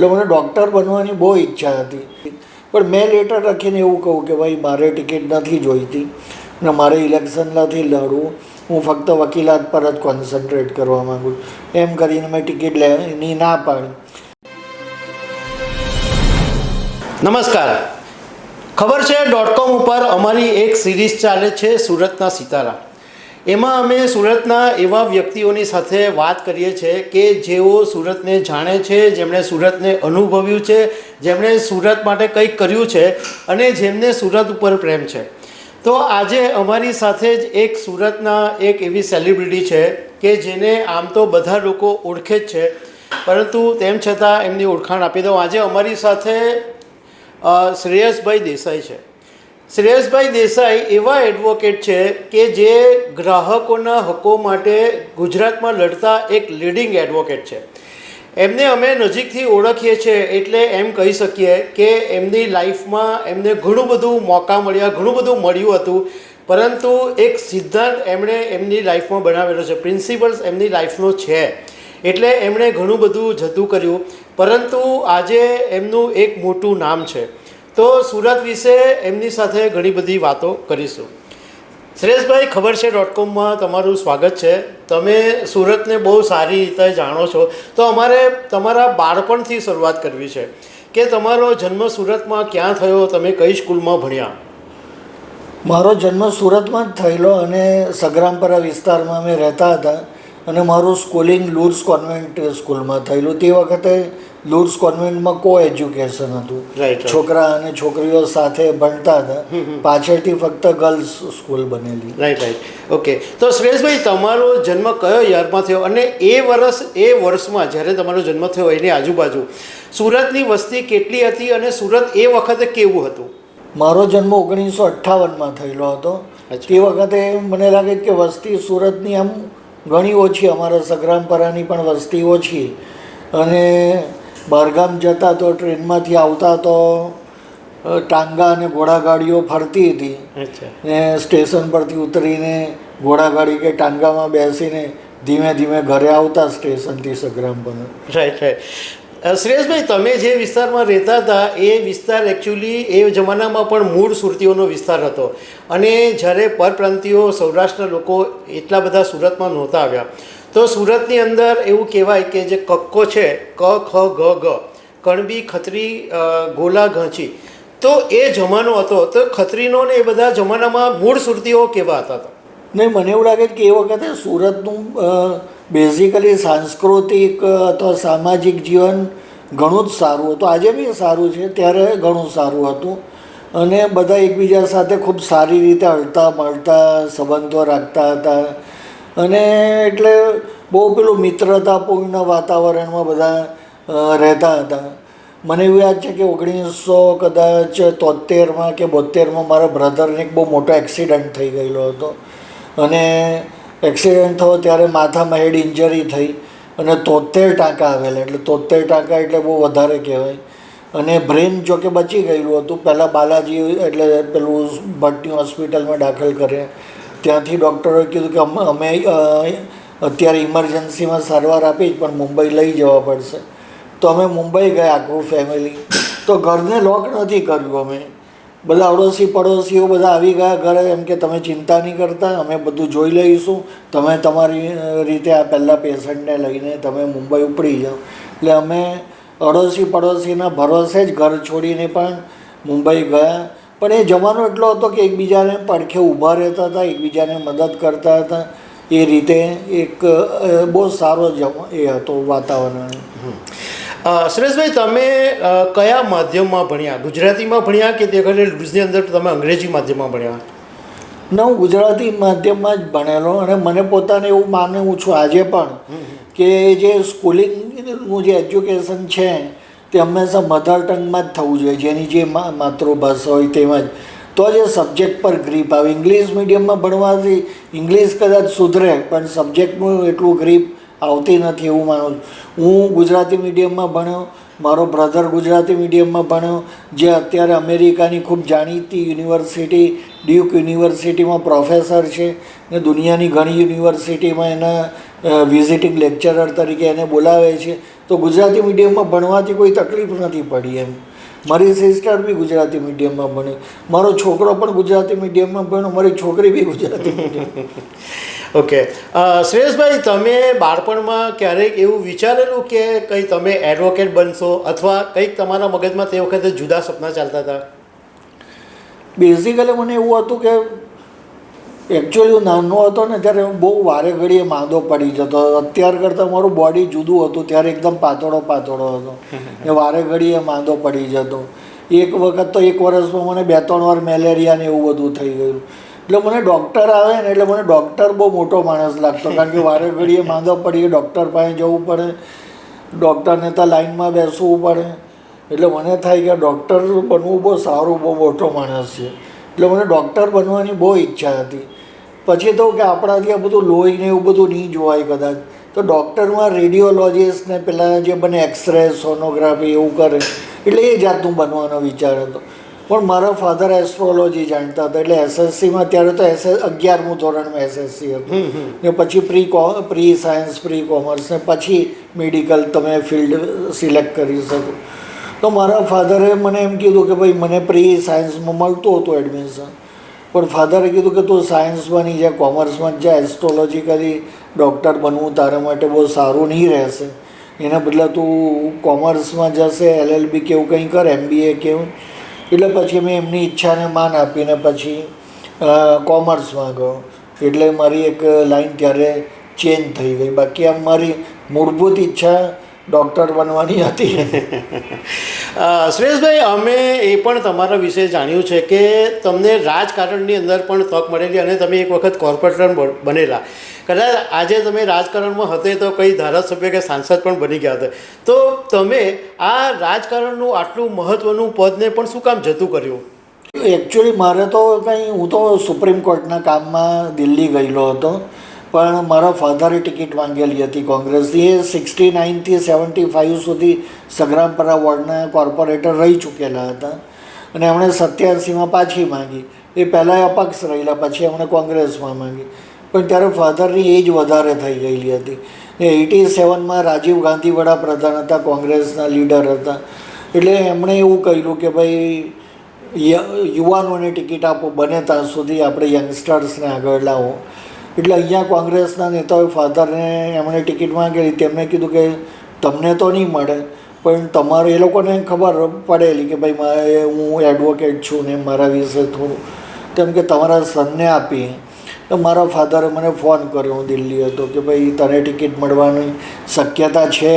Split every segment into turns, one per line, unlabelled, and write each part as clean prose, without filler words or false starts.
એટલે મને ડૉક્ટર બનવાની બહુ ઈચ્છા હતી, પણ મેં લેટર લખીને એવું કહું કે ભાઈ મારે ટિકિટ નથી જોઈતી અને મારે ઇલેક્શન નથી લડવું, હું ફક્ત વકીલાત પર જ કોન્સન્ટ્રેટ કરવા માગું, એમ કરીને મેં ટિકિટ લેવાની ના પાડી.
નમસ્કાર, ખબર છે .com ઉપર અમારી એક સિરીઝ ચાલે છે સુરતના સિતારા. એમાં અમે સુરતના એવા વ્યક્તિઓની સાથે વાત કરીએ છીએ કે જેઓ સુરતને જાણે છે, જેમણે સુરતને અનુભવ્યું છે, જેમણે સુરત માટે કંઈક કર્યું છે અને જેમને સુરત ઉપર પ્રેમ છે. તો આજે અમારી સાથે જ એક સુરતના એક એવી સેલિબ્રિટી છે કે જેને આમ તો બધા લોકો ઓળખે જ છે, પરંતુ તેમ છતાં એમની ઓળખાણ આપી દઉં. આજે અમારી સાથે શ્રેયસભાઈ દેસાઈ છે. શ્રેયસભાઈ દેસાઈ એવા એડવોકેટ છે કે જે ગ્રાહકોના હકો માટે ગુજરાતમાં લડતા એક લીડિંગ એડવોકેટ છે. એમને અમે નજીકથી ઓળખીએ છીએ એટલે એમ કહી શકીએ કે એમની લાઈફમાં એમને ઘણું બધું મોકા મળ્યા, ઘણું બધું મળ્યું હતું, પરંતુ એક સિદ્ધાંત એમણે એમની લાઈફમાં બનાવેલો છે, પ્રિન્સિપલ્સ એમની લાઈફનો છે, એટલે એમણે ઘણું બધું જતું કર્યું, પરંતુ આજે એમનું એક મોટું નામ છે. તો સુરત વિશે એમની સાથે ઘણી બધી વાતો કરીશું. શ્રેયસભાઈ, ખબર છે .comમાં તમારું સ્વાગત છે. તમે સુરતને બહુ સારી રીતે જાણો છો, તો અમારે તમારા બાળપણથી શરૂઆત કરવી છે કે તમારો જન્મ સુરતમાં ક્યાં થયો, તમે કઈ સ્કૂલમાં ભણ્યા?
મારો જન્મ સુરતમાં જ થયેલો અને સગ્રામપરા વિસ્તારમાં અમે રહેતા હતા અને મારું સ્કૂલિંગ લુડ્સ કોન્વેન્ટ સ્કૂલમાં થયેલું. તે વખતે લુડ્સ કોન્વેન્ટમાં કો એજ્યુકેશન હતું, છોકરા અને છોકરીઓ સાથે ભણતા હતા, પાછળથી ફક્ત ગર્લ્સ સ્કૂલ બનેલી.
રાઈટ. ઓકે, તો શ્રેયસભાઈ, તમારો જન્મ કયો યરમાં થયો અને એ વર્ષમાં જ્યારે તમારો જન્મ થયો એની આજુબાજુ સુરતની વસ્તી કેટલી હતી અને સુરત એ વખતે કેવું હતું?
મારો જન્મ 1958માં થયેલો હતો. તે વખતે મને લાગે કે વસ્તી સુરતની આમ ઘણી ઓછી, અમારા સગ્રામપરાની પણ વસ્તી ઓછી, અને બહારગામ જતા તો ટ્રેનમાંથી આવતા તો ટાંગા અને ઘોડાગાડીઓ ફરતી હતી ને સ્ટેશન પરથી ઉતરીને ઘોડાગાડી કે ટાંગામાં બેસીને ધીમે ધીમે ઘરે આવતા સ્ટેશનથી સગ્રામપરા.
રાઈટ. શ્રેયસભાઈ, તમે જે વિસ્તારમાં રહેતા હતા એ વિસ્તાર એકચ્યુઅલી એ જમાનામાં પણ મૂળ સુરતીઓનો વિસ્તાર હતો, અને જ્યારે પરપ્રાંતિયો સૌરાષ્ટ્રના લોકો એટલા બધા સુરતમાં નહોતા આવ્યા, તો સુરતની અંદર એવું કહેવાય કે જે કક્કો છે, ક ખ ગ ગ, કણબી, ખત્રી, ગોલા, ઘાંચી, તો એ જમાનો હતો. તો ખત્રીનો ને એ બધા જમાનામાં મૂળ સુરતીઓ કેવા હતા?
નહીં, મને એવું લાગે કે એ વખતે સુરતનું બેઝિકલી સાંસ્કૃતિક અથવા સામાજિક જીવન ઘણું જ સારું હતું. આજે બી સારું છે, ત્યારે ઘણું સારું હતું, અને બધા એકબીજા સાથે ખૂબ સારી રીતે હળતા મળતા સંબંધો રાખતા હતા, અને એટલે બહુ પેલું મિત્રતાપૂર્ણ વાતાવરણમાં બધા રહેતા હતા. મને એવું યાદ છે કે 1973માં કે 72માં મારા બ્રધરને એક બહુ મોટો એક્સિડન્ટ થઈ ગયેલો હતો, અને એક્સિડન્ટ થયો ત્યારે માથામાં હેડ ઇન્જરી થઈ અને 73 ટાંકા આવેલા. એટલે 73 ટાંકા એટલે બહુ વધારે કહેવાય. અને બ્રેન જોકે બચી ગયેલું હતું. પહેલાં બાલાજી એટલે પેલું ભટ્ટની હોસ્પિટલમાં દાખલ કર્યા, ત્યાંથી ડૉક્ટરોએ કીધું કે અમે અત્યારે ઇમરજન્સીમાં સારવાર આપી પણ મુંબઈ લઈ જવા પડશે. તો અમે મુંબઈ ગયા આખું ફેમિલી. તો ઘરને લોક નથી કર્યું અમે, બધા અડોશી પડોશીઓ બધા આવી ગયા ઘરે, એમ કે તમે ચિંતા નહીં કરતા, અમે બધું જોઈ લઈશું, તમે તમારી રીતે આ પહેલાં પેશન્ટને લઈને તમે મુંબઈ ઉપડી જાઓ. એટલે અમે અડોશી પડોશીના ભરોસે જ ઘર છોડીને પણ મુંબઈ ગયા. પણ એ જમાનો એટલો હતો કે એકબીજાને પડખે ઊભા રહેતા હતા, એકબીજાને મદદ કરતા હતા. એ રીતે એક બહુ સારો એ હતો વાતાવરણ.
સુરેશભાઈ, તમે કયા માધ્યમમાં ભણ્યા? ગુજરાતીમાં ભણ્યા કે તે વખતે લુડ્સની અંદર તમે અંગ્રેજી માધ્યમમાં ભણ્યા?
ના, હું ગુજરાતી માધ્યમમાં જ ભણેલો, અને મને પોતાને એવું માનું છું આજે પણ કે જે સ્કૂલિંગનું જે એજ્યુકેશન છે તે હંમેશા મધર ટંગમાં જ થવું જોઈએ, જેની જે માતૃભાષા હોય તેમાં જ, તો જે સબ્જેક્ટ પર ગ્રીપ આવે. ઇંગ્લિશ મીડિયમમાં ભણવાથી ઇંગ્લિશ કદાચ સુધરે પણ સબ્જેક્ટનું એટલું ગ્રીપ આવતી નથી એવું માનું છું. હું ગુજરાતી મીડિયમમાં ભણ્યો, મારો બ્રધર ગુજરાતી મીડિયમમાં ભણ્યો, જે અત્યારે અમેરિકાની ખૂબ જાણીતી યુનિવર્સિટી ડ્યુક યુનિવર્સિટીમાં પ્રોફેસર છે, ને દુનિયાની ઘણી યુનિવર્સિટીમાં એના વિઝિટિંગ લેક્ચરર તરીકે એને બોલાવે છે. તો તો ગુજરાતી મીડિયમમાં ભણવાથી કોઈ તકલીફ નથી પડી એમ. મારી સિસ્ટર બી ગુજરાતી મીડિયમમાં ભણે, મારો છોકરો પણ ગુજરાતી મીડિયમમાં ભણ્યો, મારી છોકરી બી ગુજરાતી મીડિયમ.
ઓકે, શ્રેયસભાઈ, તમે બાળપણમાં ક્યારેક એવું વિચારેલું કે કંઈ તમે એડવોકેટ બનશો અથવા કંઈક તમારા મગજમાં તે વખતે જુદા સપના ચાલતા હતા?
બેઝિકલી મને એવું હતું કે એકચ્યુઅલી હું નાનો હતો ને ત્યારે બહુ વારે ઘડીએ માંદો પડી જતો. અત્યાર કરતાં મારું બોડી જુદું હતું, ત્યારે એકદમ પાતળો હતો ને વારે ઘડીએ માંદો પડી જતો. એક વખત તો એક વર્ષમાં મને 2-3 વાર મેલેરિયા ને એવું બધું થઈ ગયું. એટલે મને ડૉક્ટર આવે ને એટલે મને ડૉક્ટર બહુ મોટો માણસ લાગતો, કારણ કે વારે ઘડીએ માંદો પડીએ ડૉક્ટર પાસે જવું પડે, ડૉક્ટરને તો લાઈનમાં બેસવું પડે. એટલે મને થાય કે ડૉક્ટર બનવું બહુ સારું, બહુ મોટો માણસ છે. એટલે મને ડૉક્ટર બનવાની બહુ ઈચ્છા હતી. પછી તો કે આપણાથી આ બધું લોહીને એવું બધું નહીં જોવાય કદાચ, તો ડૉક્ટરમાં રેડિયોલોજીસ્ટ ને પેલા જે બને એક્સરે, સોનોગ્રાફી એવું કરે, એટલે એ જાતનું બનવાનો વિચાર હતો. પણ મારા ફાધર એસ્ટ્રોલોજી જાણતા હતા, એટલે એસએસસીમાં ત્યારે તો 11મું ધોરણમાં એસએસસી હતું ને પછી પ્રી સાયન્સ, પ્રી કોમર્સ ને પછી મેડિકલ તમે ફિલ્ડ સિલેક્ટ કરી શકો. તો મારા ફાધરે મને એમ કીધું કે ભાઈ મને પ્રી સાયન્સમાં મળતું હતું એડમિશન, પણ ફાધરે કીધું કે તું સાયન્સમાં નહીં જાય, કોમર્સમાં જ જાય, એસ્ટ્રોલોજી કરી ડૉક્ટર બનવું તારા માટે બહુ સારું નહીં રહેશે, એના બદલે તું કોમર્સમાં જશે, LLB કેવું કંઈ કર, MBA કેવું. એટલે પછી મેં એમની ઈચ્છાને માન આપીને પછી કોમર્સમાં ગયો. એટલે મારી એક લાઈન ત્યારે ચેન્જ થઈ ગઈ. બાકી આમ મારી મૂળભૂત ઈચ્છા ડૉક્ટર બનવાની હતી.
શ્રેયસભાઈ, અમે એ પણ તમારા વિશે જાણ્યું છે કે તમને રાજકારણની અંદર પણ તક મળેલી અને તમે એક વખત કોર્પોરેટર બનેલા. કદાચ આજે તમે રાજકારણમાં હતે તો કઈ ધારાસભ્ય કે સાંસદ પણ બની ગયા હતા. તો તમે આ રાજકારણનું આટલું મહત્ત્વનું પદને પણ શું કામ જતું કર્યું?
એકચ્યુઅલી મારે તો હું તો સુપ્રીમ કોર્ટના કામમાં દિલ્હી ગયેલો હતો, પણ મારા ફાધરે ટિકિટ માંગેલી હતી કોંગ્રેસની. એ 69 થી 75 સુધી સંગ્રામપરા વોર્ડના કોર્પોરેટર રહી ચૂકેલા હતા અને એમણે 87માં પાછી માંગી. એ પહેલાં અપક્ષ રહેલા, પછી એમણે કોંગ્રેસમાં માંગી, પણ ત્યારે ફાધરની એજ વધારે થઈ ગયેલી હતી. ને 87માં રાજીવ ગાંધી વડાપ્રધાન હતા, કોંગ્રેસના લીડર હતા. એટલે એમણે એવું કહ્યું કે ભાઈ યુવાનોને ટિકિટ આપો, બને ત્યાં સુધી આપણે યંગસ્ટર્સને આગળ લાવો. એટલે અહીંયા કોંગ્રેસના નેતાઓએ ફાધરને એમણે ટિકિટ માંગેલી. તેમણે કીધું કે તમને તો નહીં મળે, પણ તમારે, એ લોકોને ખબર પડેલી કે ભાઈ હું એડવોકેટ છું ને મારા વિશે થોડું, તેમ કે તમારા સનને આપી. તો મારા ફાધરે મને ફોન કર્યો, હું દિલ્હી હતો, કે ભાઈ તને ટિકિટ મળવાની શક્યતા છે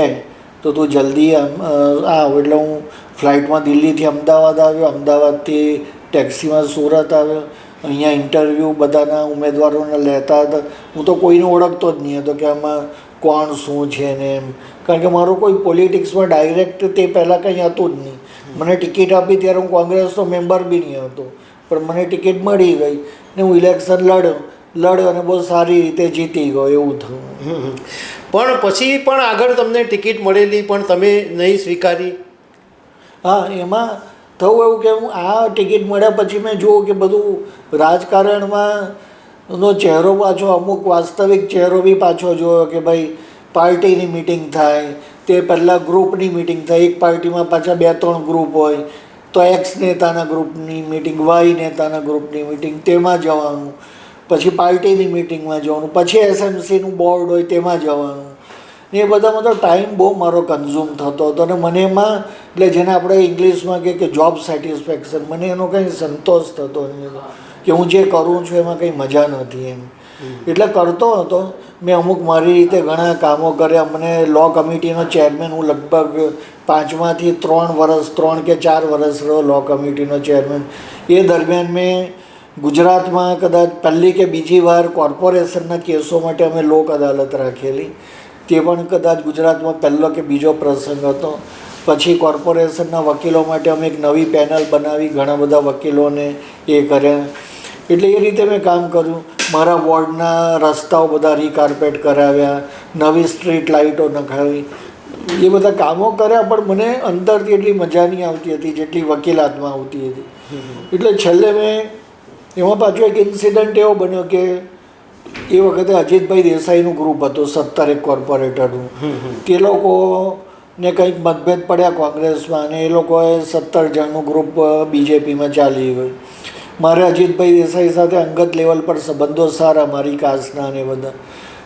તો તું જલ્દી આવ. એટલે હું ફ્લાઇટમાં દિલ્હીથી અમદાવાદ આવ્યો, અમદાવાદથી ટેક્સીમાં સુરત આવ્યો. અહીંયા ઇન્ટરવ્યૂ બધાના ઉમેદવારોને લેતા હતા. હું તો કોઈને ઓળખતો જ નહીં હતો કે આમાં કોણ શું છે ને એમ, કારણ કે મારું કોઈ પોલિટિક્સમાં ડાયરેક્ટ તે પહેલાં કંઈ હતું જ નહીં. મને ટિકિટ આપી ત્યારે હું કોંગ્રેસનો મેમ્બર બી નહીં હતો, પણ મને ટિકિટ મળી ગઈ ને હું ઇલેક્શન લડ્યો અને બહુ સારી રીતે જીતી ગયો, એવું થયું.
પણ પછી પણ આગળ તમને ટિકિટ મળેલી પણ તમે નહીં સ્વીકારી?
હા, એમાં થયું એવું કે હું આ ટિકિટ મળ્યા પછી મેં જોયું કે બધું રાજકારણમાં નો ચહેરો પાછો, અમુક વાસ્તવિક ચહેરો બી પાછો જોયો કે ભાઈ પાર્ટીની મિટિંગ થાય, તે પહેલાં ગ્રુપની મિટિંગ થાય. એક પાર્ટીમાં પાછા 2-3 ગ્રુપ હોય, તો એક્સ નેતાના ગ્રુપની મિટિંગ, વાય નેતાના ગ્રુપની મિટિંગ, તેમાં જવાનું. પછી પાર્ટીની મિટિંગમાં જવાનું, પછી SMCનું બોર્ડ હોય તેમાં જવાનું. એ બધામાં તો ટાઈમ બહુ મારો કન્ઝ્યુમ થતો હતો અને મને એમાં, એટલે જેને આપણે ઇંગ્લિશમાં કહે કે જોબ સેટિસ્ફેક્શન, મને એનો કંઈ સંતોષ થતો નહીં કે હું જે કરું છું એમાં કંઈ મજા નથી એમ. એટલે કરતો હતો મેં અમુક મારી રીતે ઘણા કામો કર્યા. મને લો કમિટીનો ચેરમેન, હું લગભગ 5માંથી 3 વર્ષ, 3 કે 4 વર્ષ રહ્યો લો કમિટીનો ચેરમેન. એ દરમિયાન મેં ગુજરાતમાં કદાચ પહેલી કે બીજી વાર કોર્પોરેશનના કેસો માટે અમે લોક અદાલત રાખેલી. તે પણ કદાચ ગુજરાતમાં પહેલો કે બીજો પ્રસંગ હતો. પછી કોર્પોરેશનના વકીલો માટે અમે એક નવી પેનલ બનાવી, ઘણા બધા વકીલોને એ કર્યા. એટલે એ રીતે મેં કામ કર્યું. મારા વોર્ડના રસ્તાઓ બધા રીકાર્પેટ કરાવ્યા, નવી સ્ટ્રીટ લાઇટો નખાવી, એ બધા કામો કર્યા. પણ મને અંદરથી એટલી મજા નહીં આવતી હતી જેટલી વકીલાતમાં આવતી હતી. એટલે છેલ્લે મેં એમાં પાછો એક ઇન્સિડન્ટ એવો બન્યો કે એ વખતે અજીતભાઈ દેસાઈનું ગ્રુપ હતું, 17 કોર્પોરેટરનું. તે લોકો ને કંઈક મતભેદ પડ્યા કોંગ્રેસમાં અને એ લોકોએ 17 જણનું ગ્રુપ બીજેપીમાં ચાલી ગયું. મારે અજીતભાઈ દેસાઈ સાથે અંગત લેવલ પર સંબંધો સારા, મારી કાસ્ટના ને બધા,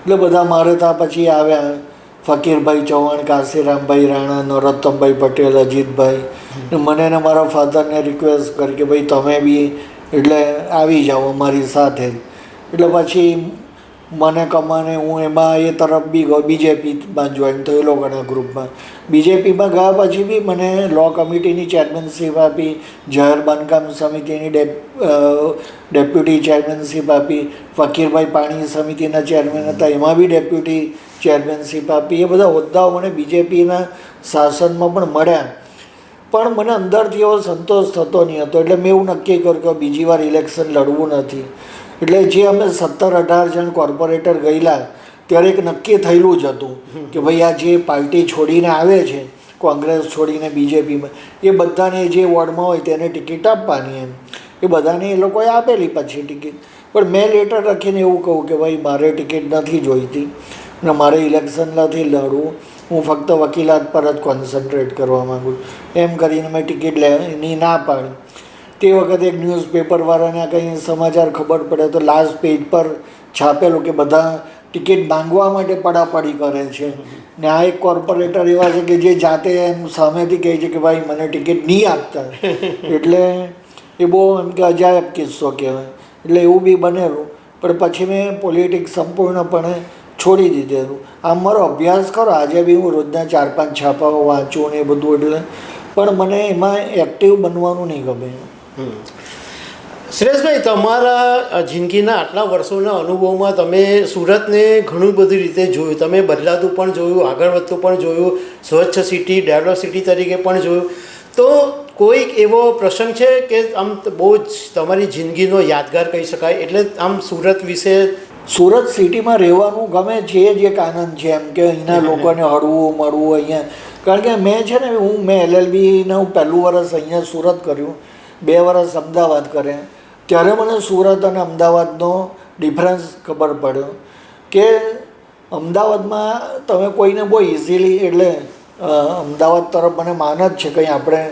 એટલે બધા મારે ત્યાં પછી આવ્યા. ફકીરભાઈ ચૌહાણ, કાશીરામભાઈ રાણા, નરોત્તમભાઈ પટેલ, અજીતભાઈ, ને મને ને મારા ફાધરને રિક્વેસ્ટ કરી કે ભાઈ તમે બી એટલે આવી જાઓ અમારી સાથે. એટલે પછી મને કમાને હું એમાં એ તરફ બી ગયો, બીજેપીમાં જોઈન થયો, એ લોકોના ગ્રુપમાં. બીજેપીમાં ગયા પછી બી મને લો કમિટીની ચેરમેનશીપ આપી, જાહેર બાંધકામ સમિતિની ડેપ્યુટી ચેરમેનશીપ આપી, ફકીરભાઈ પાણી સમિતિના ચેરમેન હતા એમાં બી ડેપ્યુટી ચેરમેનશીપ આપી. એ બધા હોદ્દાઓ મને બીજેપીના શાસનમાં પણ મળ્યા. પણ મને અંદરથી એવો સંતોષ થતો નહીં હતો. એટલે મેં એવું નક્કી કર્યું કે બીજી વાર ઇલેક્શન લડવું નથી. એટલે જે અમે 17-18 જણ કોર્પોરેટર ગયેલા ત્યારે એક નક્કી થયેલું જ હતું કે ભાઈ આ જે પાર્ટી છોડીને આવે છે, કોંગ્રેસ છોડીને બીજેપીમાં, એ બધાને જે વોર્ડમાં હોય તેને ટિકિટ આપવાની એમ. એ બધાને એ લોકોએ આપેલી પછી ટિકિટ. પણ મેં લેટર લખીને એવું કહું કે ભાઈ મારે ટિકિટ નથી જોઈતી અને મારે ઇલેક્શન નથી લડવું, હું ફક્ત વકીલાત પર જ કોન્સન્ટ્રેટ કરવા માગું. એમ કરીને મેં ટિકિટ લેવાની ના પાડી. તે વખતે એક ન્યૂઝપેપરવાળાને કંઈ સમાચાર ખબર પડે તો લાસ્ટ પેજ પર છાપેલું કે બધા ટિકિટ માંગવા માટે પડાપડી કરે છે. ને આ એક કોર્પોરેટર એવા છે કે જે જાતે એમ સામેથી કહે છે કે ભાઈ મને ટિકિટ નહીં આપતા. એટલે એ બહુ એમ કે અજાયબ કિસ્સો કહેવાય. એટલે એવું બી બનેલું. પણ પછી મેં પોલિટિક્સ સંપૂર્ણપણે છોડી દીધેલું. આમ મારો અભ્યાસ કરો, આજે બી હું રોજના 4-5 છાપાઓ વાંચું ને એ બધું, એટલે પણ મને એમાં એક્ટિવ બનવાનું નહીં ગમે.
સુરેશભાઈ, તમારા જિંદગીના આટલા વર્ષોના અનુભવમાં તમે સુરતને ઘણું બધી રીતે જોયું, તમે બદલાતું પણ જોયું, આગળ વધતું પણ જોયું, સ્વચ્છ સિટી, ડેવલપ સિટી તરીકે પણ જોયું. તો કોઈક એવો પ્રસંગ છે કે આમ બહુ જ તમારી જિંદગીનો યાદગાર કહી શકાય, એટલે આમ સુરત વિશે?
સુરત સિટીમાં રહેવાનું ગમે છે, જ એક આનંદ છે એમ કે અહીંના લોકોને હળવું મળવું અહીંયા. કારણ કે મેં છે ને મેં LLBનું પહેલું વર્ષ અહીંયા સુરત કર્યું, 2 વર્ષ અમદાવાદ કર્યા. ત્યારે મને સુરત અને અમદાવાદનો ડિફરન્સ ખબર પડ્યો કે અમદાવાદમાં તમે કોઈને બહુ ઇઝીલી, એટલે અમદાવાદ તરફ મને માન જ છે, કંઈ આપણે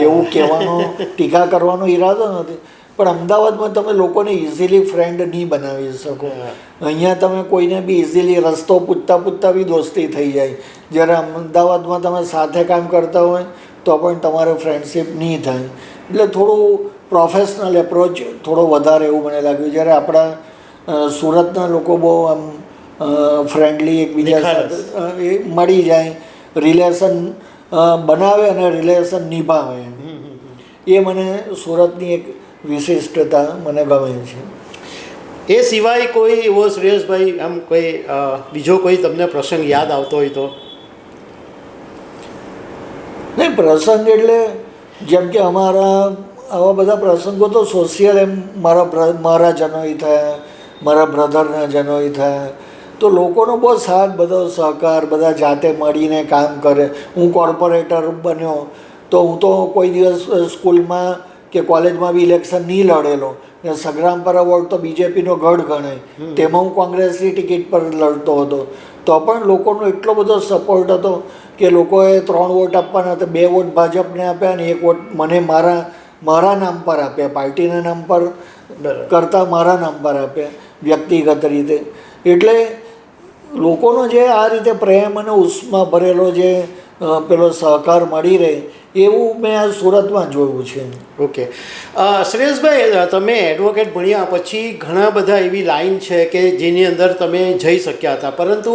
એવું કહેવાનો ટીકા કરવાનો ઈરાદો નથી, પણ અમદાવાદમાં તમે લોકોને ઇઝીલી ફ્રેન્ડ નહીં બનાવી શકો. અહીંયા તમે કોઈને બી ઇઝીલી રસ્તો પૂછતા બી દોસ્તી થઈ જાય. જ્યારે અમદાવાદમાં તમે સાથે કામ કરતા હોય તો પણ તમારે ફ્રેન્ડશીપ નહીં થાય. એટલે થોડું પ્રોફેશનલ એપ્રોચ થોડો વધારે એવું મને લાગ્યું. જ્યારે આપણા સુરતના લોકો બહુ આમ ફ્રેન્ડલી એકબીજા સાથે એ મળી જાય, રિલેશન બનાવે અને રિલેશન નિભાવે, એ મને સુરતની એક વિશિષ્ટતા મને ગમે છે.
એ સિવાય કોઈ એવો સુરેશભાઈ આમ કોઈ બીજો કોઈ તમને પ્રસંગ યાદ આવતો હોય તો?
નહીં, પ્રસંગ એટલે જેમ કે અમારા આવા બધા પ્રસંગો તો સોશિયલ, એમ મારા જનોઈ થયા, મારા બ્રધરના જનોઈ થયા, તો લોકોનો બહુ સાથ, બધો સહકાર, બધા જાતે મળીને કામ કરે. હું કોર્પોરેટર બન્યો તો હું તો કોઈ દિવસ સ્કૂલમાં કે કોલેજમાં બી ઇલેક્શન નહીં લડેલો. ને સંગ્રામપરા વોર્ડ તો બીજેપીનો ગઢ ગણાય, તેમાં હું કોંગ્રેસની ટિકિટ પર લડતો હતો. તો પણ લોકોનો એટલો બધો સપોર્ટ હતો કે લોકોએ 3 વોટ આપવાના હતા, 2 વોટ ભાજપને આપ્યા અને 1 વોટ મને મારા નામ પર આપ્યા, પાર્ટીના નામ પર કરતાં મારા નામ પર આપ્યા વ્યક્તિગત રીતે. એટલે લોકોનો જે આ રીતે પ્રેમ અને ઉષ્મા ભરેલો જે પેલો સહકાર મળી રહે, એવું મેં આ સુરતમાં જોયું છે.
ઓકે, સુરેશભાઈ, તમે એડવોકેટ ભણ્યા પછી ઘણા બધા એવી લાઈન છે કે જેની અંદર તમે જઈ શક્યા હતા, પરંતુ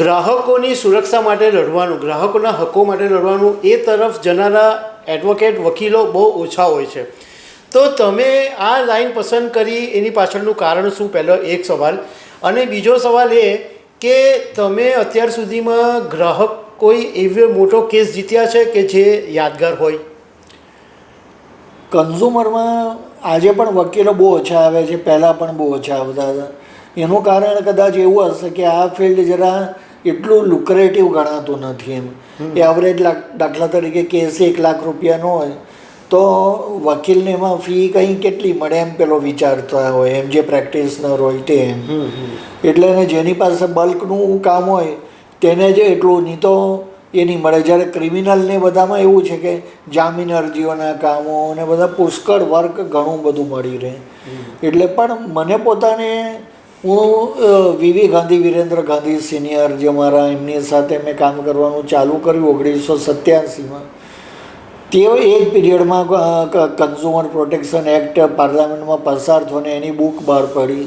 ગ્રાહકોની સુરક્ષા માટે લડવાનું, ગ્રાહકોના હકો માટે લડવાનું, એ તરફ જનારા એડવોકેટ, વકીલો બહુ ઓછા હોય છે. તો તમે આ લાઈન પસંદ કરી, એની પાછળનું કારણ શું? પહેલો એક સવાલ. અને બીજો સવાલ એ કે તમે અત્યાર સુધીમાં ગ્રાહક કોઈ એવો મોટો કેસ જીત્યા છે કે જે યાદગાર હોય?
કન્ઝ્યુમરમાં આજે પણ વકીલો બહુ ઓછા આવે છે, પહેલાં પણ બહુ ઓછા આવતા હતા. એનું કારણ કદાચ એવું હશે કે આ ફિલ્ડ જરા એટલું લુક્રેટિવ ગણાતું નથી એમ. એવરેજ દાખલા તરીકે કેસ 1 લાખ રૂપિયાનો હોય તો વકીલને એમાં ફી કંઈ કેટલી મળે એમ પેલો વિચારતા હોય, એમ જે પ્રેક્ટિશનર હોય તે એમ. એટલે એને જેની પાસે બલ્કનું કામ હોય તેને જ એટલું, નહીં તો એ નહીં મળે. જ્યારે ક્રિમિનલને બધામાં એવું છે કે જામીન અરજીઓના કામો અને બધા પુષ્કળ વર્ક ઘણું બધું મળી રહે. એટલે પણ મને પોતાને હું વીવી ગાંધી, વિરેન્દ્ર ગાંધી સિનિયર જે મારા, એમની સાથે મેં કામ કરવાનું ચાલુ કર્યું 1987માં. તે એ જ પીરિયડમાં કન્ઝ્યુમર પ્રોટેક્શન એક્ટ પાર્લામેન્ટમાં પસાર થયો ને એની બુક બહાર પડી.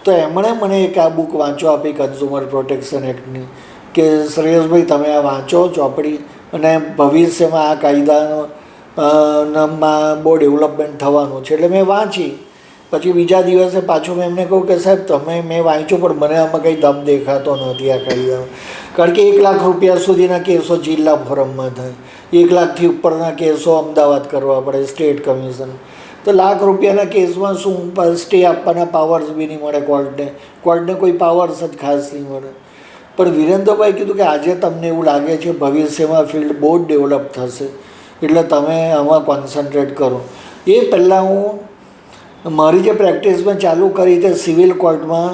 તો એમણે મને એક આ બુક વાંચો આપી કન્ઝ્યુમર પ્રોટેક્શન એક્ટની, કે શ્રેયસભાઈ તમે આ વાંચો ચોપડી, અને ભવિષ્યમાં આ કાયદાનો માં બહુ ડેવલપમેન્ટ થવાનું છે. એટલે મેં વાંચી. પછી બીજા દિવસે પાછું મેં એમને કહું કે સાહેબ મેં વાંચ્યું પણ મને આમાં કંઈ દમ દેખાતો નથી આ કાયદામાં. કારણ કે 1 લાખ રૂપિયા સુધીના કેસો જિલ્લા ફોરમમાં થાય, 1 લાખથી ઉપરના કેસો અમદાવાદ કરવા પડે, સ્ટેટ કમિશન. તો લાખ રૂપિયાના કેસમાં શું સ્ટે આપવાના પાવર્સ બી નહીં મળે કોર્ટને કોઈ પાવર્સ જ ખાસ નહીં મળે. પણ વિરેન્દ્રભાઈ કીધું કે આજે તમને એવું લાગે છે ભવિષ્યમાં ફિલ્ડ બહુ જ ડેવલપ થશે, એટલે તમે આમાં કોન્સન્ટ્રેટ કરો. એ પહેલાં હું મારી જે પ્રેક્ટિસ મેં ચાલુ કરી તે સિવિલ કોર્ટમાં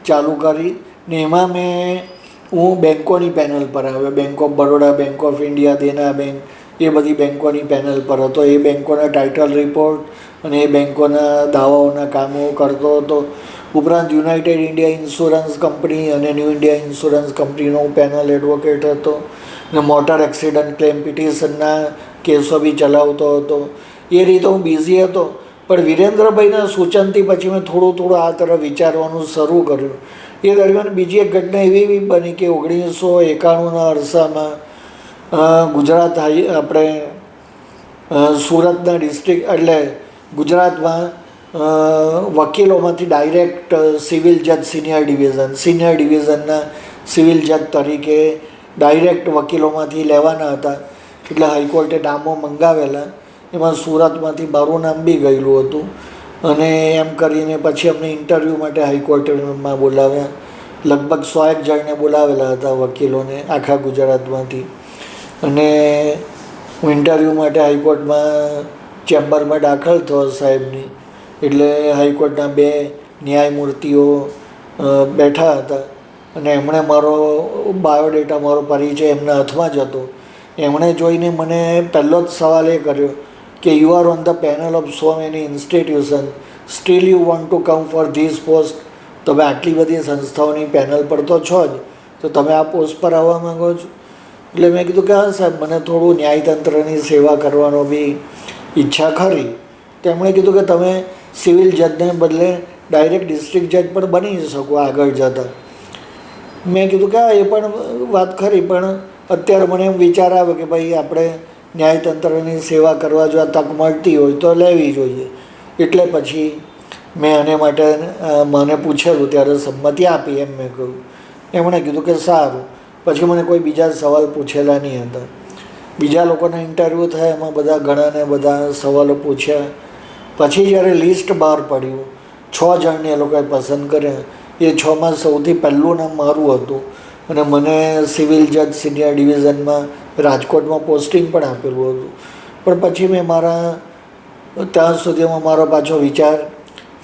ચાલુ કરી ને એમાં હું બેન્કોની પેનલ પર આવ્યો. Bank of Baroda, bank of India, Dena bank, એ બધી બેન્કોની પેનલ પર હતો. એ બેન્કોના ટાઇટલ રિપોર્ટ અને એ બેન્કોના દાવાઓના કામો કરતો હતો. ઉપરાંત યુનાઇટેડ ઇન્ડિયા ઇન્સ્યોરન્સ કંપની અને ન્યૂ ઇન્ડિયા ઇન્સ્યોરન્સ કંપનીનો હું પેનલ એડવોકેટ હતો ને મોટર એક્સિડન્ટ ક્લેમ પિટિશનના કેસો બી ચલાવતો હતો. એ રીતે હું બિઝી હતો. પણ વિરેન્દ્રભાઈના સૂચનથી પછી મેં થોડું આ તરફ વિચારવાનું શરૂ કર્યું. એ દરમિયાન બીજી એક ઘટના એવી બની કે 1991ના અરસામાં ગુજરાત આપણે સુરતના ડિસ્ટ્રિક્ટ એટલે ગુજરાતમાં વકીલોમાંથી ડાયરેક્ટ સિવિલ જજ સિનિયર ડિવિઝનના સિવિલ જજ તરીકે ડાયરેક્ટ વકીલોમાંથી લેવાના હતા. એટલે હાઈકોર્ટે નામો મંગાવેલા. એમાં સુરતમાંથી મારું નામ બી ગયેલું હતું. અને એમ કરીને પછી અમને ઇન્ટરવ્યૂ માટે હાઈકોર્ટમાં બોલાવ્યા. લગભગ 100 જણને બોલાવેલા હતા વકીલોને આખા ગુજરાતમાંથી. અને હું ઇન્ટરવ્યૂ માટે હાઈકોર્ટમાં ચેમ્બરમાં દાખલ થયો સાહેબની. એટલે હાઈકોર્ટના 2 ન્યાયમૂર્તિઓ બેઠા હતા અને એમણે મારો બાયોડેટા, મારો પરિચય એમના હાથમાં જ હતો. એમણે જોઈને મને પહેલો જ સવાલ એ કર્યો કે you are on the panel of so many institution, still you want to come for this post. તમે આટલી બધી સંસ્થાઓની પેનલ પર તો છો જ, તો તમે આ પોસ્ટ પર આવવા માગો છો? એટલે મેં કીધું કે હા સાહેબ, મને થોડું ન્યાયતંત્રની સેવા કરવાનો બી ઈચ્છા ખરી. તો એમણે કીધું કે તમે સિવિલ જજને બદલે ડાયરેક્ટ ડિસ્ટ્રિક્ટ જજ પણ બની શકો આગળ જતાં. મેં કીધું કે હા એ પણ વાત ખરી, પણ અત્યારે મને એમ વિચાર આવે કે ભાઈ આપણે ન્યાયતંત્રની સેવા કરવા જો આ તક મળતી હોય તો લેવી જોઈએ. એટલે પછી મેં આને માટે મને પૂછેલું ત્યારે સંમતિ આપી એમ મેં કહ્યું. એમણે કીધું કે સારું. પછી મને કોઈ બીજા સવાલ પૂછેલા નહીં હતા. બીજા લોકોના ઇન્ટરવ્યૂ થયા, એમાં ઘણાને બધા સવાલો પૂછ્યા. પછી જ્યારે લિસ્ટ બહાર પડ્યું, 6 જણને એ લોકોએ પસંદ કર્યા. એ 6માં સૌથી પહેલું નામ મારું હતું અને મને સિવિલ જજ સિનિયર ડિવિઝનમાં રાજકોટમાં પોસ્ટિંગ પણ આપેલું હતું. પણ પછી મેં ત્યાં સુધીમાં મારો પાછો વિચાર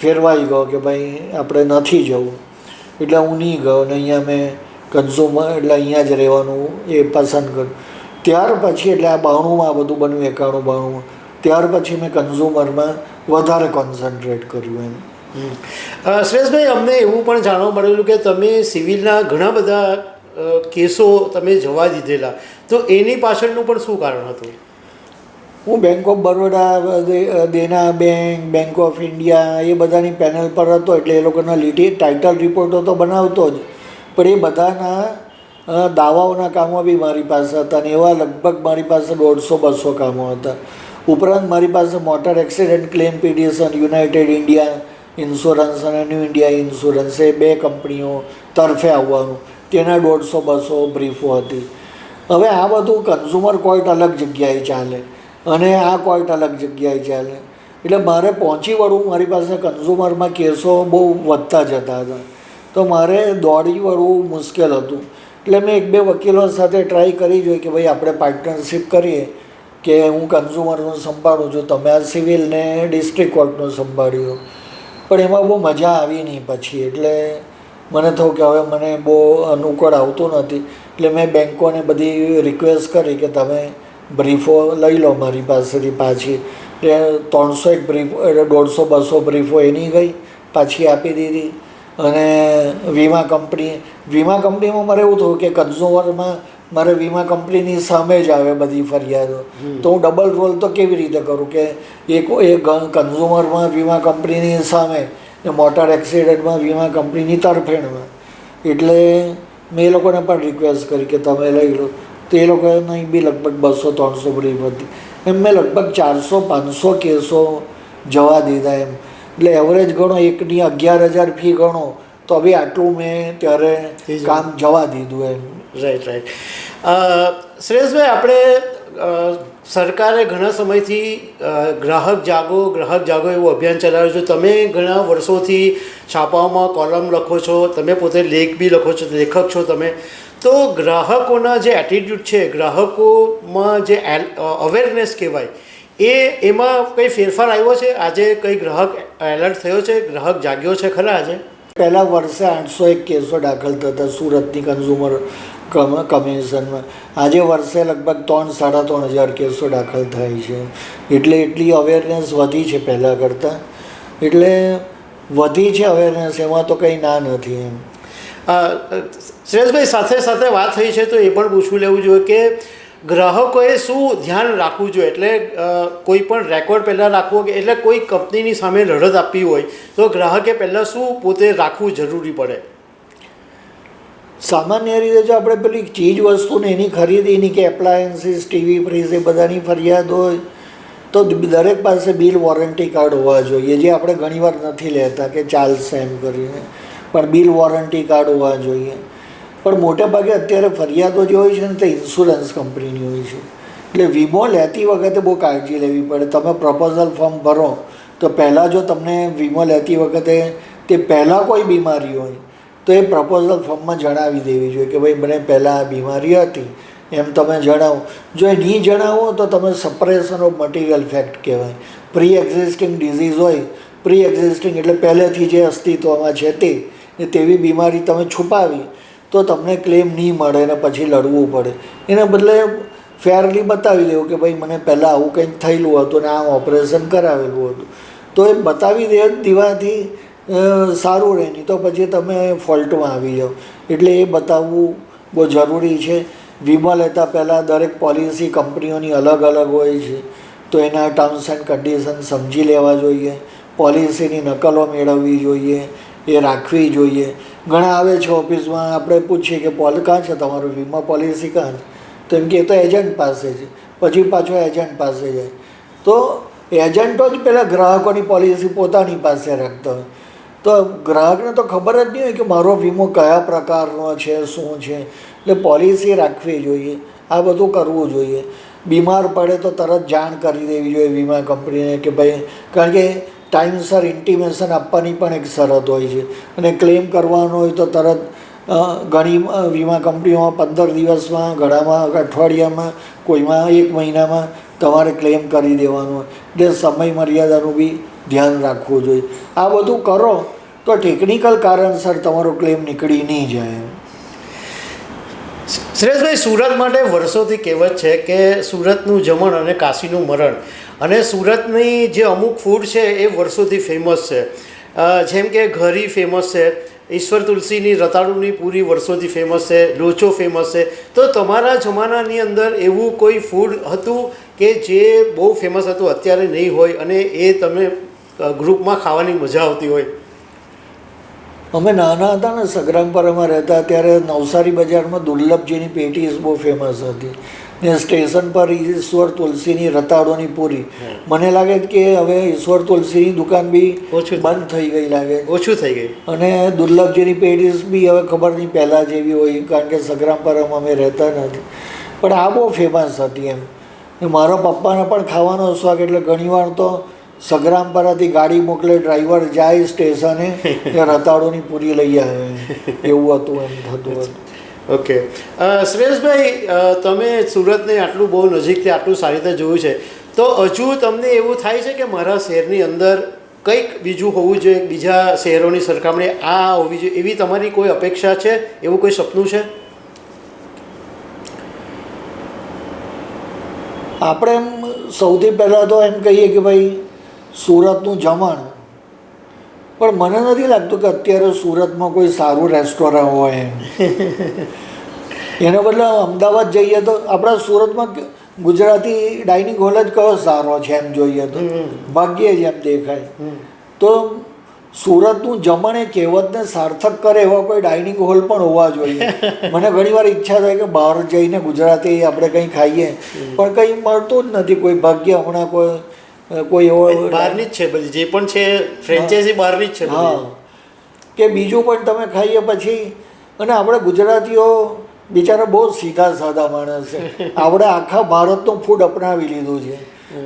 ફેરવાઈ ગયો કે ભાઈ આપણે નથી જવું. એટલે હું નહીં ગયો અને અહીંયા મેં કન્ઝ્યુમર એટલે અહીંયા જ રહેવાનું એ પસંદ કર્યું. ત્યાર પછી એટલે આ 92માં બધું બન્યું, 91-92માં. ત્યાર પછી મેં કન્ઝ્યુમરમાં વધારે કોન્સન્ટ્રેટ કર્યું એમ.
શ્રેયસભાઈ, અમને એવું પણ જાણવા મળેલું કે તમે સિવિલના ઘણા બધા કેસો તમે જવા દીધેલા, તો એની પાછળનું પણ શું કારણ હતું?
હું bank of Baroda, Dena bank, bank of India એ બધાની પેનલ પર હતો. એટલે એ લોકોના ટાઇટલ રિપોર્ટો તો બનાવતો જ, પણ એ બધાના દાવાઓના કામો બી મારી પાસે હતા. અને એવા લગભગ મારી પાસે 150-200 કામો હતા. ઉપરાંત મારી પાસે motor accident claim petition, United India insurance અને ન્યૂ ઇન્ડિયા ઇન્સ્યોરન્સ, એ 2 કંપનીઓ તરફે આવવાનું, તેના 150-200 બ્રીફો હતી. હવે આ બધું કન્ઝ્યુમર કોર્ટ અલગ જગ્યાએ ચાલે અને આ કોર્ટ અલગ જગ્યાએ ચાલે. એટલે મારે પહોંચી વળવું, મારી પાસે કન્ઝ્યુમરમાં કેસો બહુ વધતા જતા હતા, તો મારે દોડી વળવું મુશ્કેલ હતું. એટલે મેં 1-2 વકીલો સાથે ટ્રાય કરી જોઈ કે ભાઈ આપણે પાર્ટનરશિપ કરીએ, કે હું કન્ઝ્યુમરનું સંભાળું છું, તમે આ સિવિલને ડિસ્ટ્રિક્ટ કોર્ટનું સંભાળ્યું. પણ એમાં બહુ મજા આવી નહીં પછી. એટલે મને થયું કે હવે મને બહુ અનુકૂળ આવતું નથી, એટલે મેં બેંકોને બધી રિક્વેસ્ટ કરી કે તમે બ્રીફો લઈ લો મારી પાસેથી પાછી. એટલે 300 બ્રીફ એટલે 150-200 બ્રીફો એની ગઈ, પાછી આપી દીધી. અને વીમા કંપનીમાં મારે એવું થયું કે કન્ઝ્યુમરમાં મારે વીમા કંપનીની સામે જ આવે બધી ફરિયાદો, તો હું ડબલ રોલ તો કેવી રીતે કરું કે એક કન્ઝ્યુમરમાં વીમા કંપનીની સામે ને મોટર એક્સિડન્ટમાં વીમા કંપનીની તરફેણમાં. એટલે મેં એ લોકોને પણ રિક્વેસ્ટ કરી કે તમે લઈ લો, તો એ લોકોએ નહીં બી લગભગ 200-300 બ્રીફ હતી. એમ મેં લગભગ 400-500 કેસો જવા દીધા એમ. એટલે એવરેજ ગણો એકની 11,000 ફી ગણો તો બી આટલું મેં ત્યારે કામ જવા દીધું એમ.
રાઈટ. શ્રેયસભાઈ, આપણે સરકારે ઘણા સમયથી ગ્રાહક જાગો એવું અભિયાન ચલાવ્યું છે. તમે ઘણા વર્ષોથી છાપાઓમાં કોલમ લખો છો, તમે પોતે લેખ બી લખો છો, લેખક છો તમે. તો ગ્રાહકોના જે એટીટ્યૂડ છે, ગ્રાહકોમાં જે અવેરનેસ કહેવાય, એમાં કંઈ ફેરફાર આવ્યો છે? આજે કંઈ ગ્રાહક એલર્ટ થયો છે, ગ્રાહક જાગ્યો છે ખરા આજે?
પહેલાં વર્ષે 801 કેસો દાખલ થતા સુરતની કન્ઝ્યુમર કમિશનમાં. આજે વર્ષે લગભગ 3,000-3,500 કેસો દાખલ થાય છે. એટલે એટલી અવેરનેસ વધી છે પહેલાં કરતાં. એટલે વધી છે અવેરનેસ, એમાં તો કંઈ ના નથી એમ.
શ્રેયસભાઈ, સાથે વાત થઈ છે તો એ પણ પૂછવું લેવું જોઈએ કે ગ્રાહકોએ શું ધ્યાન રાખવું જોઈએ? એટલે કોઈ પણ રેકોર્ડ પહેલાં રાખવો કે એટલે કોઈ કંપનીની સામે લડત આપવી હોય તો ગ્રાહકે પહેલાં શું પોતે રાખવું જરૂરી પડે?
સામાન્ય રીતે જો આપણે પેલી ચીજ વસ્તુને એની ખરીદીની કે એપ્લાયન્સીસ, ટીવી, ફ્રીજ એ બધાની ફરિયાદ હોય તો દરેક પાસે બિલ વોરંટી કાર્ડ હોવા જોઈએ, જે આપણે ઘણીવાર નથી લેતા કે ચાલશે એમ કરીને, પણ બિલ વોરંટી કાર્ડ હોવા જોઈએ. પણ મોટે ભાગે અત્યારે ફરિયાદો જે હોય છે ને તે ઇન્સ્યોરન્સ કંપનીની હોય છે. એટલે વીમો લેતી વખતે બહુ કાળજી લેવી પડે. તમે પ્રપોઝલ ફોર્મ ભરો તો પહેલાં જો તમને વીમો લેતી વખતે તે પહેલાં કોઈ બીમારી હોય તો એ પ્રપોઝલ ફોર્મમાં જણાવી દેવી જોઈએ કે ભાઈ મને પહેલાં આ બીમારી હતી એમ તમે જણાવો. જો એ નહીં જણાવો તો તમે સપ્રેશન ઓફ મટીરિયલ ફેક્ટ કહેવાય. પ્રી એક્ઝિસ્ટિંગ ડિઝીઝ હોય, પ્રી એક્ઝિસ્ટિંગ એટલે પહેલેથી જે અસ્તિત્વમાં છે તે તેવી બીમારી તમે છુપાવી તો તમને ક્લેમ નહીં મળે ને પછી લડવું પડે. એના બદલે ફેરલી બતાવી દેવું કે ભાઈ મને પહેલાં આવું કંઈક થયેલું હતું ને આ ઓપરેશન કરાવેલું હતું, તો એ બતાવી દેવાથી સારું રહે. નહીં તો પછી તમે ફોલ્ટમાં આવી જાઓ. એટલે એ બતાવવું બહુ જરૂરી છે. વીમો લેતા પહેલાં દરેક પોલિસી કંપનીઓની અલગ અલગ હોય છે, તો એના ટર્મ્સ એન્ડ કન્ડિશન સમજી લેવા જોઈએ. પોલિસીની નકલો મેળવવી જોઈએ, એ રાખવી જોઈએ. ઘણા આવે છે ઓફિસમાં, આપણે પૂછીએ કે કાં છે તમારું વીમા પોલિસી કાં છે? તો એમ કે તો એજન્ટ પાસે છે. પછી પાછો એજન્ટ પાસે જાય તો એજન્ટો જ પહેલાં ગ્રાહકોની પોલિસી પોતાની પાસે રાખતા હોય, તો ગ્રાહકને તો ખબર જ નહીં હોય કે મારો વીમો કયા પ્રકારનો છે, શું છે. એટલે પોલિસી રાખવી જોઈએ, આ બધું કરવું જોઈએ. બીમાર પડે તો તરત જાણ કરી દેવી જોઈએ વીમા કંપનીને કે ભાઈ, કારણ કે ટાઈમસર ઇન્ટિમેશન આપવાની પણ એક શરત હોય છે. અને ક્લેમ કરવાનો હોય તો તરત ઘણી વીમા કંપનીઓમાં 15 દિવસમાં, ઘણામાં અઠવાડિયામાં, કોઈમાં 1 મહિનામાં તમારે ક્લેમ કરી દેવાનો હોય. એટલે સમય મર્યાદાનું બી ધ્યાન રાખવું જોઈએ. આ બધું કરો તો ટેકનિકલ કારણસર તમારો ક્લેમ નીકળી નહીં જાય.
શ્રેયસભાઈ, સુરત માટે વર્ષોથી કહેવત છે કે સુરતનું જમણ અને કાશીનું મરણ. અને સુરતની જે અમુક ફૂડ છે એ વર્ષોથી ફેમસ છે. જેમ કે ઘરી ફેમસ છે, ઈશ્વર તુલસીની રતાળુની પૂરી વર્ષોથી ફેમસ છે, લોચો ફેમસ છે. તો તમારા જમાનાની અંદર એવું કોઈ ફૂડ હતું કે જે બહુ ફેમસ હતું, અત્યારે નહીં હોય અને એ તમે ગ્રુપમાં ખાવાની મજા આવતી હોય?
અમે નાના હતા ને, સંગ્રામપુરામાં રહેતા ત્યારે નવસારી બજારમાં દુર્લભજીની પેટીસ બહુ ફેમસ હતી ને સ્ટેશન પર ઈશ્વર તુલસીની રતાળોની પૂરી. મને લાગે કે હવે ઈશ્વર તુલસીની દુકાન બી બંધ થઈ ગઈ લાગે,
ઓછું થઈ ગઈ.
અને દુર્લભજીની પેટીસ બી હવે ખબર નહીં પહેલાં જેવી હોય, કારણ કે સંગ્રામપુરામાં અમે રહેતા નથી. પણ આ બહુ ફેમસ હતી એમ. મારા પપ્પાને પણ ખાવાનો શોખ, એટલે ઘણીવાર તો સંગ્રામપુરાથી ગાડી મોકલે, ડ્રાઈવર જાય સ્ટેશને, રતાળોની પૂરી લઈ આવે, એવું હતું એમ થતું હતું.
ઓકે. શ્રેયસભાઈ, તમે સુરતને આટલું બહુ નજીકથી આટલું સારી રીતે જોયું છે, તો હજુ તમને એવું થાય છે કે મારા શહેરની અંદર કંઈક બીજું હોવું જોઈએ બીજા શહેરોની સરખામણીએ આ હોવી જોઈએ એવી તમારી કોઈ અપેક્ષા છે, એવું કોઈ સપનું છે?
આપણે એમ સૌથી પહેલાં તો એમ કહીએ કે ભાઈ સુરતનું જમણ, પણ મને નથી લાગતું કે અત્યારે સુરતમાં કોઈ સારું રેસ્ટોરન્ટ હોય એમ. એના બદલે અમદાવાદ જઈએ તો આપણા સુરતમાં ગુજરાતી ડાઇનિંગ હોલ જ કયો સારો છે એમ જોઈએ તો, ભાગ્યે જ એમ દેખાય. તો સુરતનું જમણ એ કહેવતને સાર્થક કરે એવા કોઈ ડાઇનિંગ હોલ પણ હોવા જોઈએ. મને ઘણીવાર ઈચ્છા થાય કે બહાર જઈને ગુજરાતી આપણે કંઈ ખાઈએ, પણ કંઈ મળતું જ નથી. કોઈ ભાગ્ય હમણાં કોઈ એવો
બહારની જ છે બધી, જે પણ છે ફ્રેન્ચાઇઝી બહારની જ છે.
હા, કે બીજું પણ તમે ખાઈએ પછી. અને આપણે ગુજરાતીઓ બિચારા બહુ સીધા સાદા માણસ છે. આપણે આખા ભારતનું ફૂડ અપનાવી લીધું છે.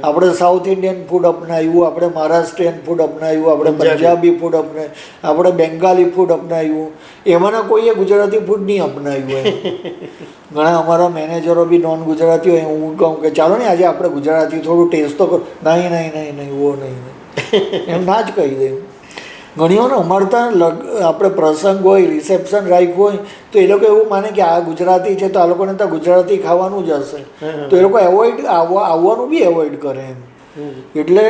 આપણે સાઉથ ઇન્ડિયન ફૂડ અપનાવ્યું, આપણે મહારાષ્ટ્રીયન ફૂડ અપનાવ્યું, આપણે પંજાબી ફૂડ અપનાવ્યું, આપણે બેંગાલી ફૂડ અપનાવ્યું. એમાંના કોઈએ ગુજરાતી ફૂડ નહીં અપનાવ્યું એમ. ઘણા અમારા મેનેજરો બી નોન ગુજરાતી હોય. હું કહું કે ચાલો ને આજે આપણે ગુજરાતી થોડું ટેસ્ટ તો કરો. નહીં નહીં નહીં નહીં વો નહીં એમ ના જ કહી દે. ઘણીઓને અમારે ત્યાં આપણે પ્રસંગ હોય, રિસેપ્શન રાખ્યું હોય તો એ લોકો એવું માને કે આ ગુજરાતી છે તો આ લોકોને ત્યાં ગુજરાતી ખાવાનું જ હશે, તો એ લોકો આવવાનું બી એવોઇડ કરે એમ. એટલે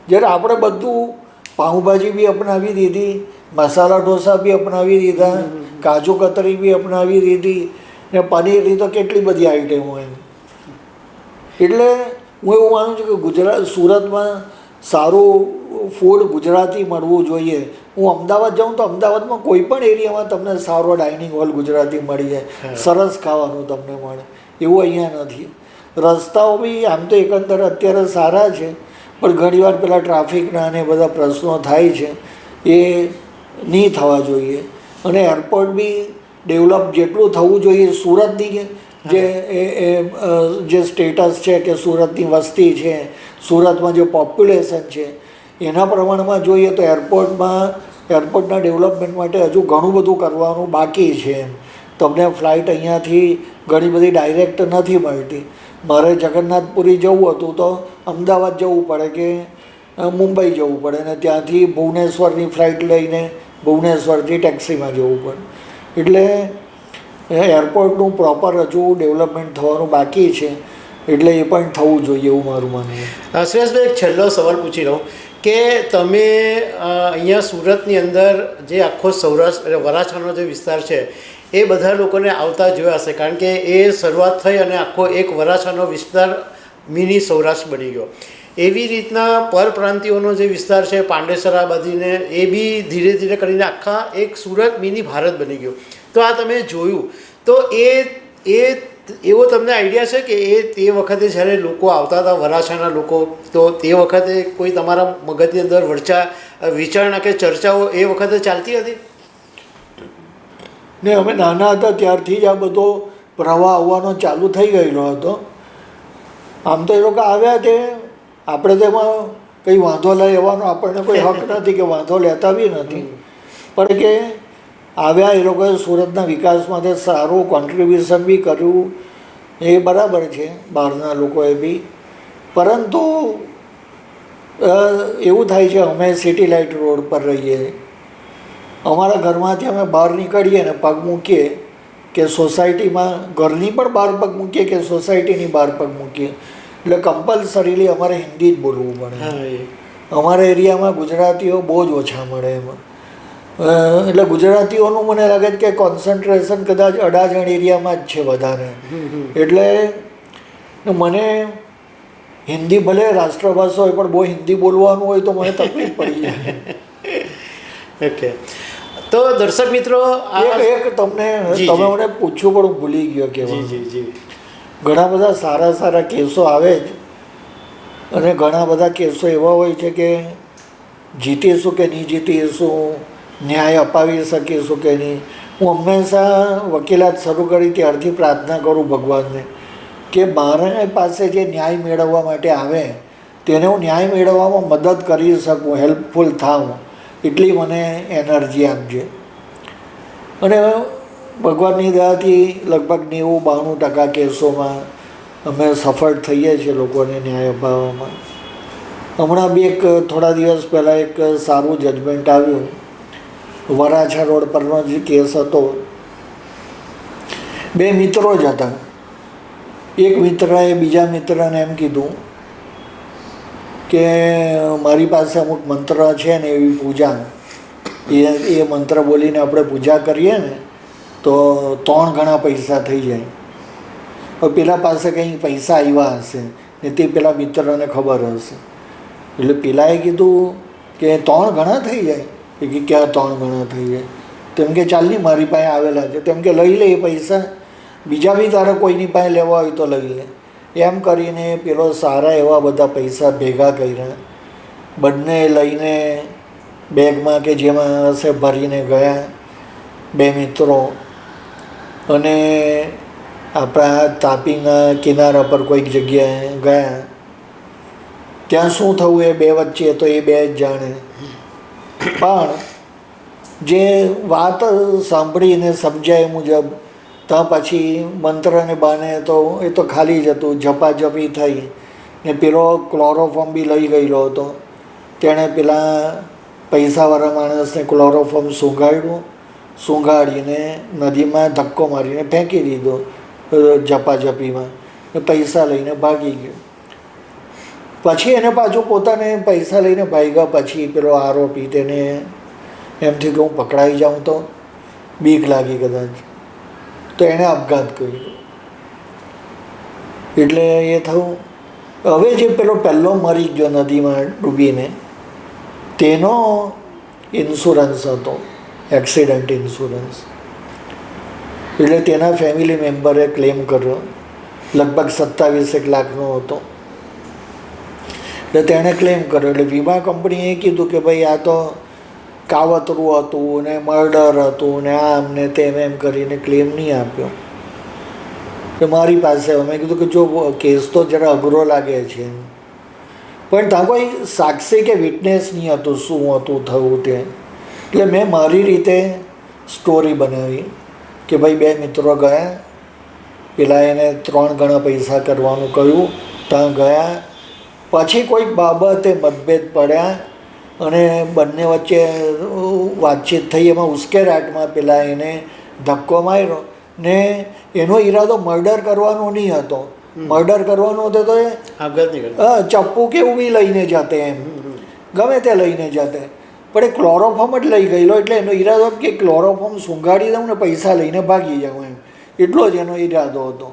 જ્યારે આપણે બધું પાઉંભાજી બી અપનાવી દીધી, મસાલા ઢોસા બી અપનાવી દીધા, કાજુ કતરી બી અપનાવી દીધી, ને પનીરની તો કેટલી બધી આઈટમો એમ. એટલે હું એવું માનું છું કે સુરતમાં સારું ફૂડ ગુજરાતી મળવું જોઈએ. હું અમદાવાદ જાઉં તો અમદાવાદમાં કોઈ પણ એરિયામાં તમને સારો ડાઇનિંગ હોલ ગુજરાતી મળી જાય, સરસ ખાવાનું તમને મળે. એવું અહીંયા નથી. રસ્તાઓ બી આમ તો એકંદર અત્યારે સારા છે, પણ ઘણીવાર પેલા ટ્રાફિકના અને બધા પ્રશ્નો થાય છે, એ નહીં થવા જોઈએ. અને એરપોર્ટ બી ડેવલપ જેટલું થવું જોઈએ. સુરતની જે સ્ટેટસ છે કે સુરતની વસ્તી છે, સુરતમાં જે પોપ્યુલેશન છે એના પ્રમાણમાં જોઈએ તો એરપોર્ટના ડેવલપમેન્ટ માટે હજુ ઘણું બધું કરવાનું બાકી છે એમ. તમને ફ્લાઇટ અહીંયાથી ઘણી બધી ડાયરેક્ટ નથી મળતી. મારે જગન્નાથપુરી જવું હતું તો અમદાવાદ જવું પડે કે મુંબઈ જવું પડે, ને ત્યાંથી ભુવનેશ્વરની ફ્લાઇટ લઈને ભુવનેશ્વરથી ટેક્સીમાં જવું પડે. એટલે એરપોર્ટનું પ્રોપર હજુ ડેવલપમેન્ટ થવાનું બાકી છે, એટલે એ પણ થવું જોઈએ એવું મારું માનવું.
સુરેશભાઈ, એક છેલ્લો સવાલ પૂછી લઉં કે તમે અહીંયા સુરતની અંદર જે આખો સૌરાષ્ટ્ર વરાછાનો જે વિસ્તાર છે એ બધા લોકોને આવતા જોયા હશે, કારણ કે એ શરૂઆત થઈ અને આખો એક વરાછાનો વિસ્તાર મિની સૌરાષ્ટ્ર બની ગયો. એવી રીતના પરપ્રાંતિયોનો જે વિસ્તાર છે પાંડેસરા બધીને એ બી ધીરે ધીરે કરીને આખા એક સુરત મિની ભારત બની ગયો. તો આ તમે જોયું તો એવો તમને આઈડિયા છે કે તે વખતે જ્યારે લોકો આવતા હતા વરાછાના લોકો, તો તે વખતે કોઈ તમારા મગજની અંદર વિચારણા કે ચર્ચાઓ એ વખતે ચાલતી હતી?
ને અમે નાના હતા ત્યારથી જ આ બધો પ્રવાહ આવવાનો ચાલુ થઈ ગયેલો હતો. આમ તો એ લોકો આવ્યા તે આપણે તેમાં કંઈ વાંધો લેવાનો આપણને કોઈ હક નથી કે વાંધો લેતા બી નથી, પણ કે આવ્યા એ લોકોએ સુરતના વિકાસ માટે સારું કોન્ટ્રીબ્યુશન બી કર્યું, એ બરાબર છે બહારના લોકોએ બી. પરંતુ એવું થાય છે અમે સિટી લાઇટ રોડ પર રહીએ, અમારા ઘરમાંથી અમે બહાર નીકળીએ ને પગ મૂકીએ કે સોસાયટીમાં, ઘરની પણ બહાર પગ મૂકીએ કે સોસાયટીની બહાર પગ મૂકીએ એટલે કમ્પલસરીલી અમારે હિન્દી જ બોલવું પડે. અમારા એરિયામાં ગુજરાતીઓ બહુ જ ઓછા મળે એમાં. એટલે ગુજરાતીઓનું મને લાગે છે કે કોન્સન્ટ્રેશન કદાચ અડાજણ એરિયામાં જ છે વધારે. એટલે મને હિન્દી ભલે રાષ્ટ્રભાષા હોય પણ બહુ હિન્દી બોલવાનું હોય તો મને તકલીફ પડી જાય.
ઓકે, તો દર્શક મિત્રો
એક તમે મને પૂછ્યું પણ હું ભૂલી ગયો કે ઘણા બધા સારા કેસો આવે જ, અને ઘણા બધા કેસો એવા હોય છે કે જીતીશું કે નહીં જીતીશું, ન્યાય અપાવી શકીશું કે નહીં. હું હંમેશા વકીલાત શરૂ કરી ત્યારથી પ્રાર્થના કરું ભગવાનને કે મારા પાસે જે ન્યાય મેળવવા માટે આવે તેને હું ન્યાય મેળવવામાં મદદ કરી શકું, હેલ્પફુલ થાઉં, એટલી મને એનર્જી આપજે. અને ભગવાનની દયાથી લગભગ 90-92% કેસોમાં અમે સફળ થઈએ છીએ લોકોને ન્યાય અપાવવામાં. હમણાં બી એક થોડા દિવસ પહેલાં એક સારું જજમેન્ટ આવ્યું. વરાછા રોડ પરનો જે કેસ હતો, બે મિત્રો જ હતા. એક મિત્રએ બીજા મિત્રને એમ કીધું કે મારી પાસે અમુક મંત્ર છે ને એવી પૂજા, એ મંત્ર બોલીને આપણે પૂજા કરીએ ને તો 3 ગણા પૈસા થઈ જાય. હવે પેલા પાસે કંઈ પૈસા આવ્યા હશે ને તે પેલા મિત્રને ખબર હશે, એટલે પેલાએ કીધું કે 3 ગણા થઈ જાય. કે ક્યાં 3 ગણા થઈ જાય? તેમ કે ચાલની મારી પાસે આવેલા છે, તેમ કે લઈ લે એ પૈસા, બીજા બી તારે કોઈની પાસે લેવા હોય તો લઈ લે. એમ કરીને પેલો સારા એવા બધા પૈસા ભેગા કર્યા, બંને લઈને બેગમાં કે જેમાં હશે ભરીને ગયા બે મિત્રો. અને આપણા તાપીના કિનારા પર કોઈક જગ્યાએ ગયા. ત્યાં શું થયું એ બે વચ્ચે તો એ બે જ જાણે. પણ જે વાત સાંભળીને સમજાય મુજબ ત્યાં પછી મંત્રને બાને તો એ તો ખાલી જ હતું, ઝપાઝપી થઈ ને પેલો ક્લોરોફોર્મ બી લઈ ગયેલો હતો. તેણે પેલા પૈસાવાળા માણસને ક્લોરોફોર્મ સૂંઘાડીને નદીમાં ધક્કો મારીને ફેંકી દીધો ઝપાઝપીમાં, પૈસા લઈને ભાગી ગયો. પછી એને પાછું પોતાને પૈસા લઈને ભાગ્યા પછી પેલો આરોપી તેને એમથી કે હું પકડાઈ જાઉં તો બીક લાગી કદાચ, તો એણે આપઘાત કર્યો. એટલે એ થયું. હવે જે પેલો પહેલો મરી ગયો નદીમાં ડૂબીને, તેનો ઇન્સ્યોરન્સ હતો, એક્સિડન્ટ ઇન્સ્યોરન્સ. એટલે તેના ફેમિલી મેમ્બરે ક્લેમ કર્યો, લગભગ 27 લાખનો હતો. એટલે તેણે ક્લેમ કર્યો. એટલે વીમા કંપનીએ કીધું કે ભાઈ આ તો કાવતરું હતું ને મર્ડર હતું ને આમ ને તેમ એમ કરીને ક્લેમ નહીં આપ્યો. તો મારી પાસે મેં કીધું કે જો કેસ તો જરા અઘરો લાગે છે, પણ ત્યાં કોઈ સાક્ષી કે વિટનેસ નહીં હતું શું હતું થયું તે. એટલે મેં મારી રીતે સ્ટોરી બનાવી કે ભાઈ બે મિત્રો ગયા, પેલા એને 3 ગણા પૈસા કરવાનું કહ્યું, ત્યાં ગયા. પછી કોઈક બાબતે મતભેદ પડ્યા અને બંને વચ્ચે વાતચીત થઈ. એમાં ઉશ્કેરાટમાં પેલા એને ધક્કો માર્યો ને એનો ઈરાદો મર્ડર કરવાનો નહીં હતો. મર્ડર કરવાનો હતો તો એ ચપ્પુ કે એવું બી લઈને જાતે, એમ ગમે તે લઈને જાતે, પણ એ ક્લોરોફોર્મ જ લઈ ગયેલો. એટલે એનો ઈરાદો કે ક્લોરોફોર્મ સૂંઘાડી દઉં ને પૈસા લઈને ભાગી જાઉં, એમ એટલો જ એનો ઈરાદો હતો.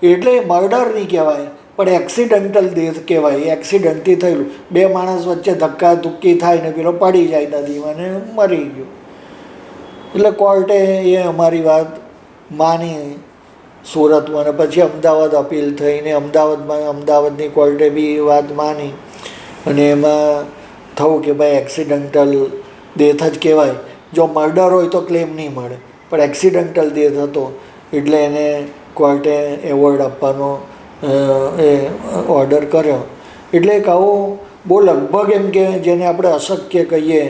એટલે મર્ડર નહીં કહેવાય પણ એક્સિડન્ટલ ડેથ કહેવાય. એક્સિડન્ટથી થયેલું, બે માણસ વચ્ચે ધક્કા ધુક્કી થાય ને પેલો પડી જાય નદીમાં ને મરી ગયો. એટલે કોર્ટે એ અમારી વાત માની સુરતમાં, ને પછી અમદાવાદ અપીલ થઈને અમદાવાદની કોર્ટે બી વાત માની. અને એમાં થયું કે ભાઈ એક્સિડન્ટલ ડેથ જ કહેવાય. જો મર્ડર હોય તો ક્લેમ નહીં મળે, પણ એક્સિડન્ટલ ડેથ હતો એટલે એને કોર્ટે એવોર્ડ આપવાનો એ ઓર્ડર કર્યો. એટલે એક આવો બહુ લગભગ એમ કે જેને આપણે અશક્ય કહીએ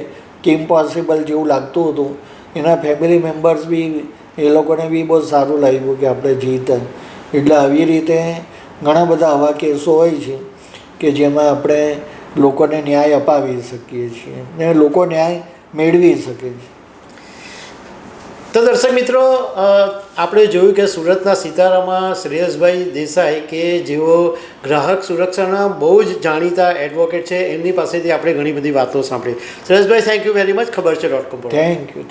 કે ઇમ્પોસિબલ જેવું લાગતું હતું, એના ફેમિલી મેમ્બર્સ બી એ લોકોને બી બહુ સારું લાગ્યું કે આપણે જીતા. એટલે આવી રીતે ઘણા બધા આવા કેસો હોય છે કે જેમાં આપણે લોકોને ન્યાય અપાવી શકીએ છીએ ને લોકો ન્યાય મેળવી શકે છે.
તો દર્શક મિત્રો, આપણે જોયું કે સુરતના સિતારામાં શ્રેયસભાઈ દેસાઈ કે જેઓ ગ્રાહક સુરક્ષાના બહુ જ જાણીતા એડવોકેટ છે, એમની પાસેથી આપણે ઘણી બધી વાતો સાંભળી. શ્રેયસભાઈ, થેન્ક યુ વેરી મચ. ખબર છે .com પર.
Thank you.